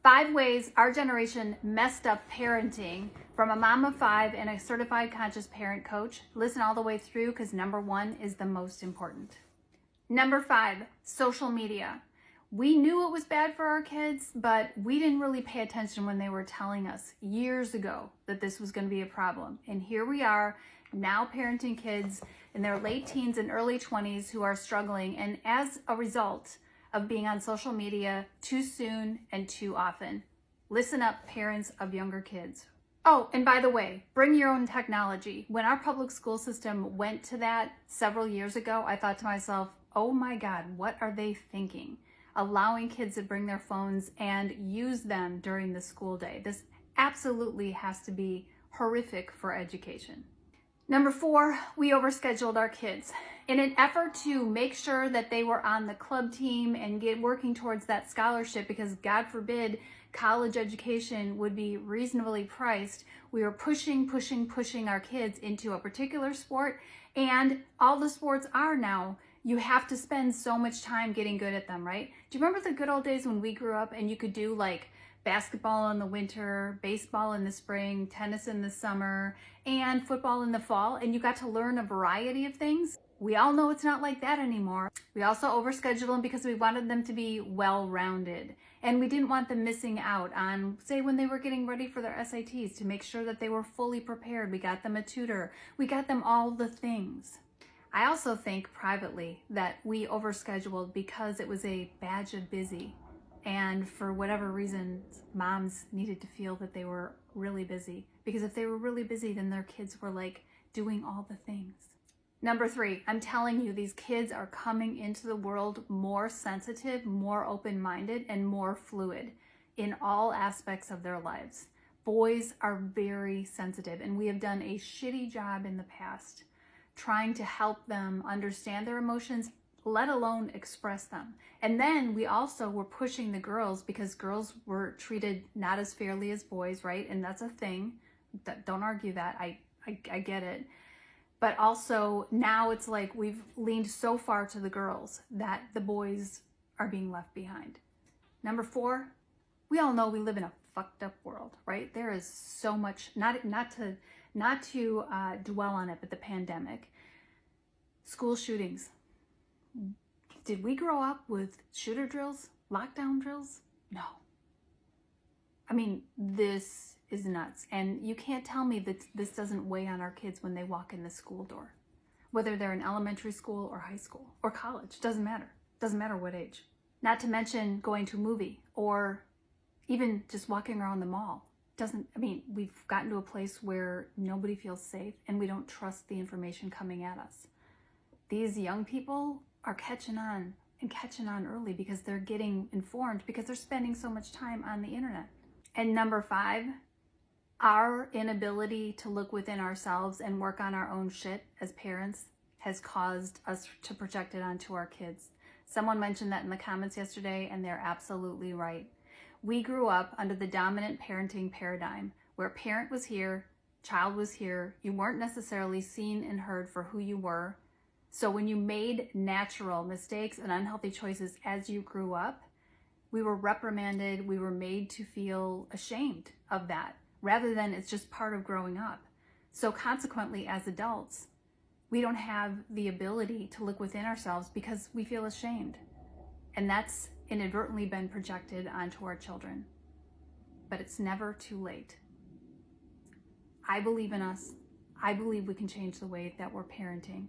5 ways our generation messed up parenting from a mom of 5 and a certified conscious parent coach. Listen all the way through because number 1 is the most important. Number 5, social media. We knew it was bad for our kids, but we didn't really pay attention when they were telling us years ago that this was going to be a problem. And here we are now parenting kids in their late teens and early 20s who are struggling, and as a result of being on social media too soon and too often. Listen up, parents of younger kids. Oh, and by the way, bring your own technology. When our public school system went to that several years ago, I thought to myself, oh my God, what are they thinking? Allowing kids to bring their phones and use them during the school day. This absolutely has to be horrific for education. Number 4, we overscheduled our kids. In an effort to make sure that they were on the club team and working towards that scholarship, because God forbid college education would be reasonably priced, we were pushing our kids into a particular sport, and all the sports are now, you have to spend so much time getting good at them, right? Do you remember the good old days when we grew up and you could do like basketball in the winter, baseball in the spring, tennis in the summer, and football in the fall, and you got to learn a variety of things? We all know it's not like that anymore. We also overscheduled them because we wanted them to be well-rounded, and we didn't want them missing out on, say, when they were getting ready for their SATs, to make sure that they were fully prepared. We got them a tutor. We got them all the things. I also think privately that we overscheduled because it was a badge of busy. And for whatever reason, moms needed to feel that they were really busy. Because if they were really busy, then their kids were like doing all the things. Number 3, I'm telling you, these kids are coming into the world more sensitive, more open-minded, and more fluid in all aspects of their lives. Boys are very sensitive, and we have done a shitty job in the past trying to help them understand their emotions, let alone express them. And then we also were pushing the girls because girls were treated not as fairly as boys, right? And that's a thing. Don't argue that. I get it. But also now it's like we've leaned so far to the girls that the boys are being left behind. Number 4, we all know we live in a fucked up world, right? There is so much, not to dwell on it, but the pandemic, school shootings. Did we grow up with shooter drills, lockdown drills? No. I mean, this is nuts. And you can't tell me that this doesn't weigh on our kids when they walk in the school door, whether they're in elementary school or high school or college. Doesn't matter. Doesn't matter what age. Not to mention going to a movie or even just walking around the mall. We've gotten to a place where nobody feels safe and we don't trust the information coming at us. These young people are catching on early because they're getting informed because they're spending so much time on the internet. And number 5, our inability to look within ourselves and work on our own shit as parents has caused us to project it onto our kids. Someone mentioned that in the comments yesterday, and they're absolutely right. We grew up under the dominant parenting paradigm where parent was here, child was here, you weren't necessarily seen and heard for who you were. So when you made natural mistakes and unhealthy choices as you grew up, we were reprimanded, we were made to feel ashamed of that, rather than it's just part of growing up. So consequently, as adults, we don't have the ability to look within ourselves because we feel ashamed. And that's inadvertently been projected onto our children. But it's never too late. I believe in us. I believe we can change the way that we're parenting.